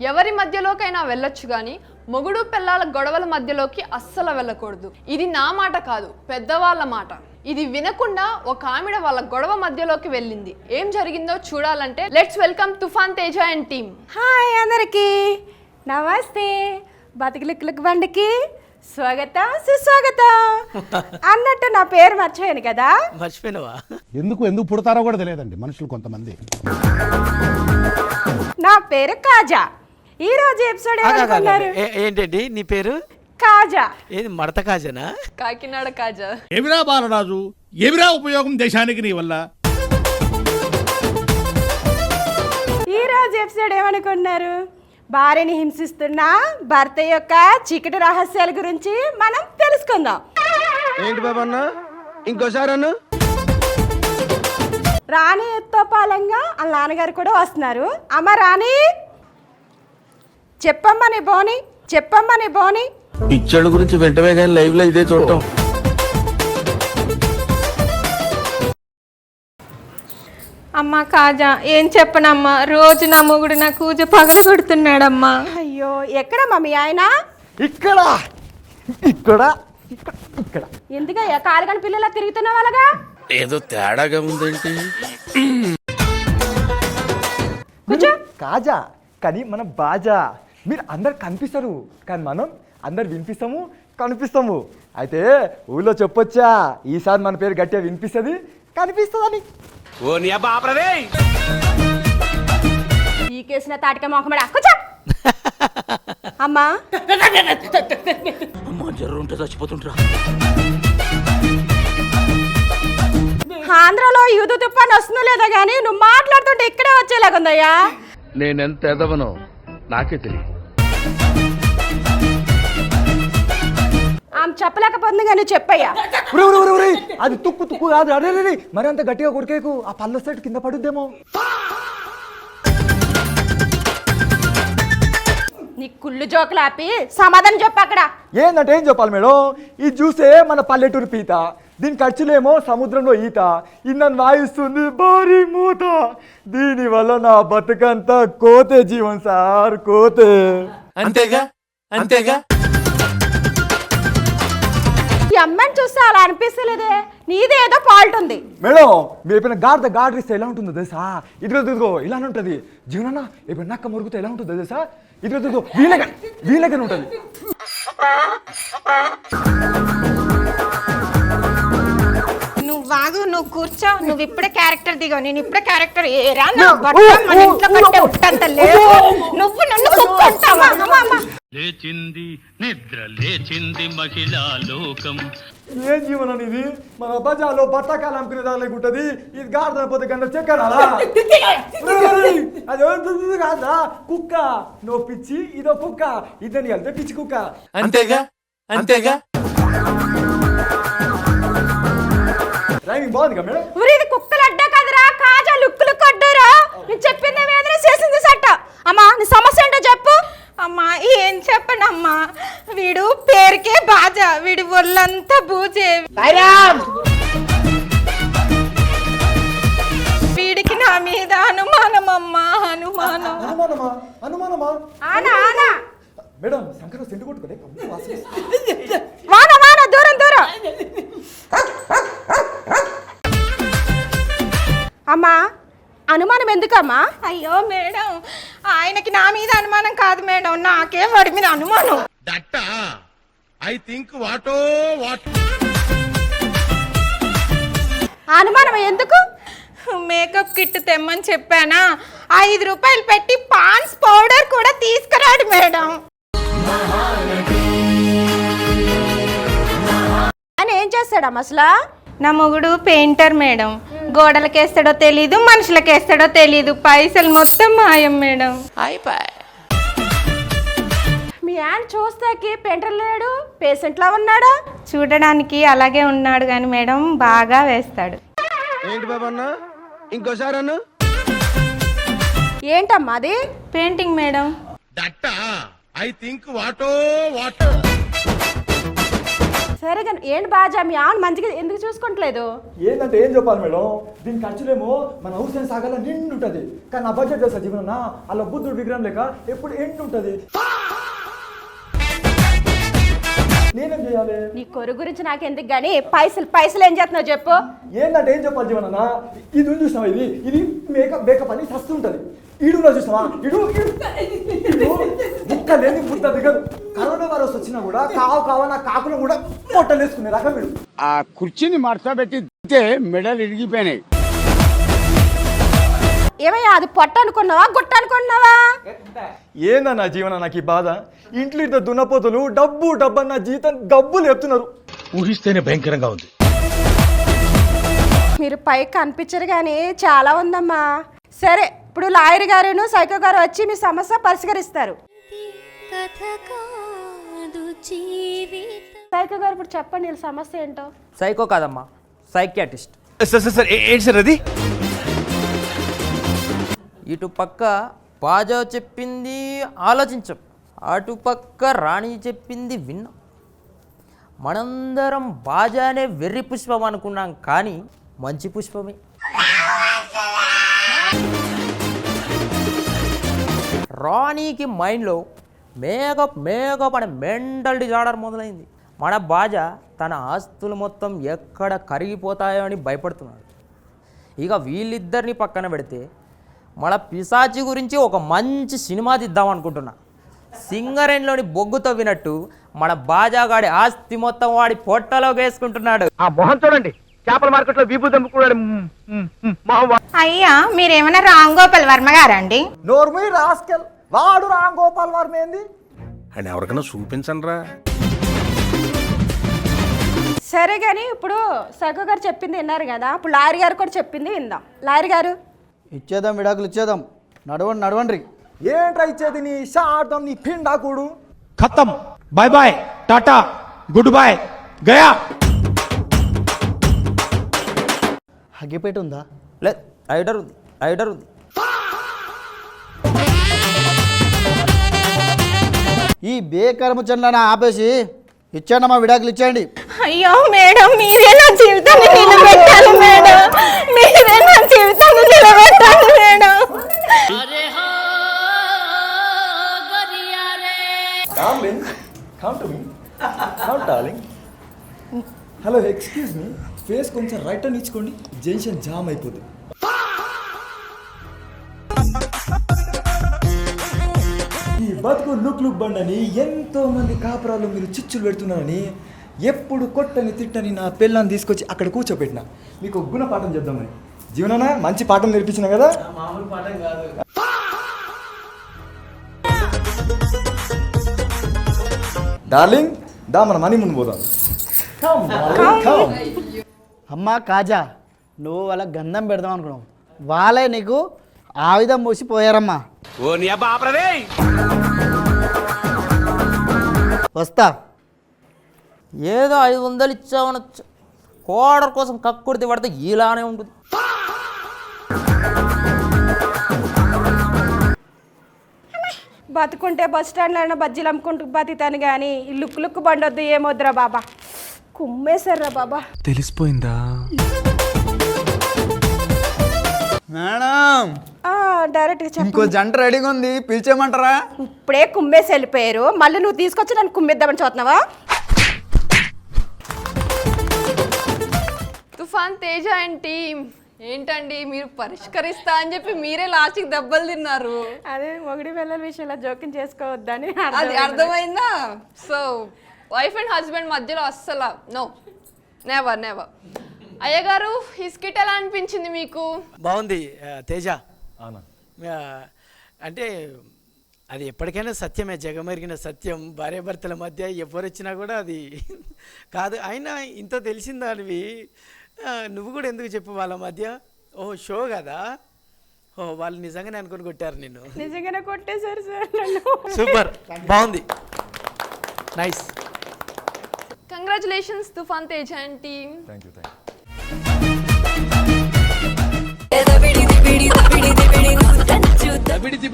ఎవరి మధ్యలోకైనా వెళ్ళొచ్చు కానీ మొగుడు పిల్లల గొడవల మధ్యలోకి అస్సలు వెళ్ళకూడదు. ఇది నా మాట కాదు, పెద్దవాళ్ళ మాట. ఇది వినకుండా ఒక ఆవిడ వాళ్ళ గొడవ మధ్యలోకి వెళ్ళింది. ఏం జరిగిందో చూడాలంటే లెట్స్ వెల్కమ్ తుఫాన్ తేజ అండ్ టీమ్. హాయ్ అందరికి నమస్తే. బతికిలిక్కి బండికి స్వాగతం సుస్వాగతం. అన్నట్టు నా పేరు మర్చిపోయాను కదా. మర్చిపోయినవా? ఎందుకు పుడతారో కూడా తెలియదండి మనుషులు కొంతమంది. నా పేరు కాజా. ఈ రోజు ఎపిసోడ్ ఏమనుకున్నారు? ఏంటండి నీ పేరు? కాజా. ఏది మడత కాజానా? కాకినాడ కాజా. ఎవిరా బాలరాజు, ఎవిరా ఉపయోగం దేశానికి నీ వల్ల. ఈ రోజు ఎపిసోడ్ ఏమనుకున్నారు? భార్యని హింసిస్తున్న భర్త యొక్క చీకటి రహస్యాల గురించి మనం తెలుసుకుందాం. ఏంటి బాబన్న ఇంకోసారి అన్న? రాణి ఎత్తోపాలంగా వాళ్ళ నాన్నగారు కూడా వస్తున్నారు. అమ్మ రాణి, చెప్పమ్మా నీ బోని. పిచ్చోళ్ళ గురించి వెంటనే కానీ లైవ్ లో ఇదే చూడటం. అమ్మా కాజా, ఏం చెప్పనమ్మా, రోజు నా మొగుడు నా కూజ పగల కొడుతున్నాడమ్మా. అయ్యో, ఎక్కడమ్మా మీ ఆయన? ఇక్కడ ఎందుకయ్యా కాలుగని పిల్లలా తిరుగుతున్న వాళ్ళగా? ఏదో తేడాగా ఉందేంటి? కూర్చో. కాజా కానీ మనం బాజా. మీరు అందరు కనిపిస్తారు కానీ మనం అందరు వినిపిస్తాము, కనిపిస్తాము. అయితే ఊళ్ళో చెప్పొచ్చా, ఈసారి మన పేరు గట్టిగా వినిపిస్తుంది, కనిపిస్తుందని. పీకేసిన తాటిక మొహమడా. కూర్చో. అమ్మా అమ్మా జర్రు ఉంటే చచ్చిపోతుంటా. ఆంధ్రలో యూదు తుఫాన్ వస్తుందో లేదో గానీ నువ్వు మాట్లాడుతుంటే ఇక్కడే వచ్చేలాగుందయ్యా. నేనెంత ఎదవనో నాకే తెలియదు. ఆమె చెప్పలేకపోతుంది కానీ చెప్పయ్యా. అది తుక్కు కాదు, అడే మరి అంత గట్టిగా కొరికేకు, ఆ పళ్ళ సైడ్ కింద పడుద్దేమో. నీ కుళ్ళు జోకులు ఆపి సమాధానం చెప్పు. అక్కడ ఏందంటే ఏం చెప్పాలి మేడం? ఈ జ్యూసే మన పల్లెటూరు పీత, దీని ఖర్చులేమో సముద్రంలో ఈత, ఇన్నను వాయిస్తుంది భారీ మూత. దీనివల్ల నా బతుకంతా కోతే జీవన్ సార్, కోతే. అంతేగా. ఈ అమ్మాయిని చూస్తే అలా అనిపిస్తలేదే, నీదే ఏదో ఫాల్ట్ ఉంది. మేడం మీరు ఎప్పుడైనా గాడ్ ఇస్తే ఎలా ఉంటుందో తెలుసా? ఇదిగో ఇలానే ఉంటుంది. జీవనన్న ఎప్పుడు నక్క మురుగుతో ఎలా ఉంటుందో తెలుసా? ఇదిగో వీళ్ళగానే ఉంటుంది. నువ్వు వాగు, నువ్వు కూర్చో, నువ్వు ఇప్పుడే క్యారెక్టర్ దిగావు. నేను ఇప్పుడే క్యారెక్టర్ ఏరా నా భర్త మన ఇంట్లో కంటే ఉట్టంత లేదు. నువ్వు నన్ను కుక్కుంటావా? లేచింది నిద్ర లేచింది మహిళా లోకం. ఏం జీవనం ఇది? మన బజార్లో బట్టకాలు అమ్ముకునే దానికి ఉంటుంది. ఇది గాడిద పోతే కన్నా చెక్కడా? అది కాదా కుక్క? నో పిచ్చి, ఇదో కుక్క. ఇదని వెళ్తే పిచ్చి కుక్క. అంతేగా. రైమింగ్ బాగుంది కదా మేడం? ఇది కుక్కలు అడ్డా కదరా, కాజా లుక్కులు కొడ్డరా. నేను చెప్పింది వేదన చేసింది సట్ట. అమ్మా నీ సమస్య ఏంటో చెప్పు. అమ్మా ఏం చెప్పనమ్మా, వీడు పేరుకే బాజా, వీడి ఒళ్ళంతా బూజే. వీడికి నా మీద అనుమానం అమ్మా, అనుమానమా? ఆనా మేడం శంకర్ సెంటు కొట్టుకోలే. వాన దూరం. అమ్మా అనుమానం ఎందుకమ్మా? అయ్యో మేడం, ఆయనకి నా మీద అనుమానం కాదు మేడం, నాకే వాడి మీద అనుమానం. అనుమానం ఎందుకు? మేకప్ కిట్ తెమ్మని చెప్పానా, 5 రూపాయలు పెట్టి పాన్స్ పౌడర్ కూడా తీసుకురాడు మేడం. అని ఏం చేస్తాడమ్మా అసలు? నా మొగుడు పెయింటర్ మేడం, గోడలకేస్తాడో తెలీదు, మనుషులకేస్తాడో తెలీదు, పైసలు మొత్తం మాయం మేడం. మీ ఆయన చూస్తాకి పెయింటర్ లేడు, పేషెంట్ లా ఉన్నాడా? చూడడానికి అలాగే ఉన్నాడు కానీ మేడం బాగా వేస్తాడు. ఏంటి బాబన్న ఇంకోసారి అన్న? ఏంటమ్మా అది? Painting madam. సరే కానీ ఏంటి బాజా మీ ఆవును మంచిగా ఎందుకు చూసుకోవట్లేదు? ఏంటంటే ఏం చెప్పాలి మేడం, దీని ఖర్చులేమో మన హుస్సేన్ సాగర్లో నిండు ఉంటుంది, కానీ నా బడ్జెట్ తెలుసా జీవనన్న, అలా బుద్ధుడు విగ్రహం లేక ఎప్పుడు ఎండు ఉంటుంది. నేనేం చేయాలి? నీ కొరు గురించి నాకెందుకు కానీ పైసలు ఏం చేస్తున్నావు చెప్పు. ఏంటంటే ఏం చెప్పాలి జీవనన్న, ఇది ఉంది చూసినావా, ఇది మేకప్ అని సస్తుంటది. ఈడున్నా చూసినావా, ఇడు ముక్క లేని బుద్ధ దిగదు. కరోనా వైరస్ వచ్చినా కూడా కావు నా కాకులు కూడా పొట్టలేసుకునే రకం వీడు. ఆ కుర్చీని మడతబెట్టి మెడలు ఇరిగిపోయినాయి. ఏమయ్యా అది పొట్ట అనుకున్నావా గుట్ట అనుకున్నావా? ఏందన్నా జీవన నాకు ఈ బాధ, ఇంట్లో ఇద్దరు దున్నపోతులు డబ్బు అన్న జీతం గబ్బులు చెప్తున్నారు. ఊహిస్తేనే భయంకరంగా ఉంది. మీరు పైకి కనిపించరు కానీ చాలా ఉందమ్మా. సరే ఇప్పుడు లాయర్ గారును సైకో గారు వచ్చి మీ సమస్య పరిష్కరిస్తారు. సైకో గారు ఇప్పుడు చెప్పండి వీళ్ళ సమస్య ఏంటో. సైకో కాదమ్మా, సైకియాట్రిస్ట్. సార్ ఏంటి సార్ అది? ఇటు పక్క బాజా చెప్పింది ఆలోచించం, అటుపక్క రాణి చెప్పింది విన్నాం. మనందరం బాజానే వెర్రి పుష్పం అనుకున్నాం, కానీ మంచి పుష్పమే. రాణికి మైండ్లో మేకప్ అనే మెంటల్ డిజార్డర్ మొదలైంది. మన బాజా తన ఆస్తులు మొత్తం ఎక్కడ కరిగిపోతాయో అని భయపడుతున్నాడు. ఇక వీళ్ళిద్దరిని పక్కన పెడితే మన పిశాచి గురించి ఒక మంచి సినిమా తీద్దాం అనుకుంటున్నా. సింగరేణిలోని బొగ్గు తవ్వినట్టు మన బాజాగాడి ఆస్తి మొత్తం వాడి పొట్టలో వేసుకుంటున్నాడు. ఆ మొహం చూడండి, చేపల మార్కెట్ లో వీపు దమ్ముకున్నాడు. అయ్యా మీరేమైనా రామ్ గోపాల్ వర్మ గారండి? నోర్మీ రాస్కెల్, వాడు రామ్ గోపాల్ వర్మ ఏంది అని ఎవరికైనా చూపించండి రా. సరే కానీ ఇప్పుడు సైకో గారు చెప్పింది విన్నారు కదా, ఇప్పుడు లాయర్ గారు కూడా చెప్పింది విందాం. లాయర్ గారు ఇచ్చేద్దాం, విడాకులు ఇచ్చేద్దాం. నడవండి. ఏంట్రా ఇచ్చేది, నీ షార్టం నీ పిండాకుడు. ఖతం, bye bye, tata, good boy, గయా. అగ్గిపెట్టి ఉందా? లేదు, ఐడర్ ఉంది. ఈ బేకర్మచండ్లను ఆపేసి ఇచ్చాండి అమ్మా, విడాకులు ఇచ్చేయండి. అయ్యో మేడం మీరే నా జీవితాన్ని నిలబెట్టాలి మేడం, మీరే నా జీవితాన్ని నిలబెట్టాలి madam. Darling, come to me. Come, darling. Hello, excuse me, face కొంచెం రైట్ టర్న్ ఇచ్చుకోండి, జంక్షన్ జామ్ అయిపోతుంది. ఈ బతుకు లుక్ బండని ఎంతో మంది కాపురాలు మీరు చిచ్చులు పెడుతున్నారని ఎప్పుడు కొట్టని తిట్టని నా పిల్లని తీసుకొచ్చి అక్కడ కూర్చోబెట్టిన మీకు ఒక గుణపాఠం చెప్దామని. జీవనానా మంచి పాఠం నేర్పించిన కదా. మామూలు పాఠం కాదు. డార్లింగ్ దా, మన మనీ ముందు పోదాం. అమ్మా కాజా, నువ్వు వాళ్ళ గంధం పెడదాం అనుకున్నావు, వాళ్ళే నీకు ఆయుధం మూసిపోయారమ్మా. ఓ నీ అబ్బా ఆపరదే. వస్తా. ఏదో 500 ఇచ్చామనొచ్చు, కోడర్ కోసం కక్కుర్తి పడితే ఇలానే ఉంటుంది. బతుకుంటే బస్ స్టాండ్లో అయినా బజ్జీలు అమ్ముకుంటూ బతితాను కానీ ఈ లుక్ బండొద్దు ఏమొద్దురా బాబా. కుమ్మేశారా బాబా. తెలిసిపోయిందా మేడం? డైరెక్ట్గా ఇంకో జంట రెడీగా ఉంది, పిలిచేయమంటారా? ఇప్పుడే కుమ్మేసి వెళ్ళిపోయారు, మళ్ళీ నువ్వు తీసుకొచ్చి నన్ను కుమ్మేద్దామని చూస్తున్నావా? తుఫాన్ తేజ ఏంటి ఏంటండి మీరు పరిష్కరిస్తా అని చెప్పి మీరే లాస్ట్కి దెబ్బలు తిన్నారు. అదే మొగుడి పిల్లల విషయంలో జోక్యం చేసుకోవద్దని అది అర్థమైందా? సో వైఫ్ అండ్ హస్బెండ్ మధ్యలో అస్సలు నో, నెవర్. అయ్యగారు ఈ స్కిట్ ఎలా అనిపించింది మీకు? బాగుంది తేజ. అంటే అది ఎప్పటికైనా సత్యమే, జగమెరిగిన సత్యం. భార్యాభర్తల మధ్య ఎవరు వచ్చినా కూడా అది కాదు. అయినా ఇంత తెలిసిందానివి నువ్వు కూడా ఎందుకు చెప్పు వాళ్ళ మధ్య? ఓహో షో కదా. ఓ వాళ్ళు నిజంగానే అనుకుని కొట్టారు నిన్ను. నిజంగానే కొట్టేశారు సార్ నన్ను. సూపర్, బాగుంది, నైస్. కంగ్రాచులేషన్స్ తుఫాన్ Teja and team. Thank you.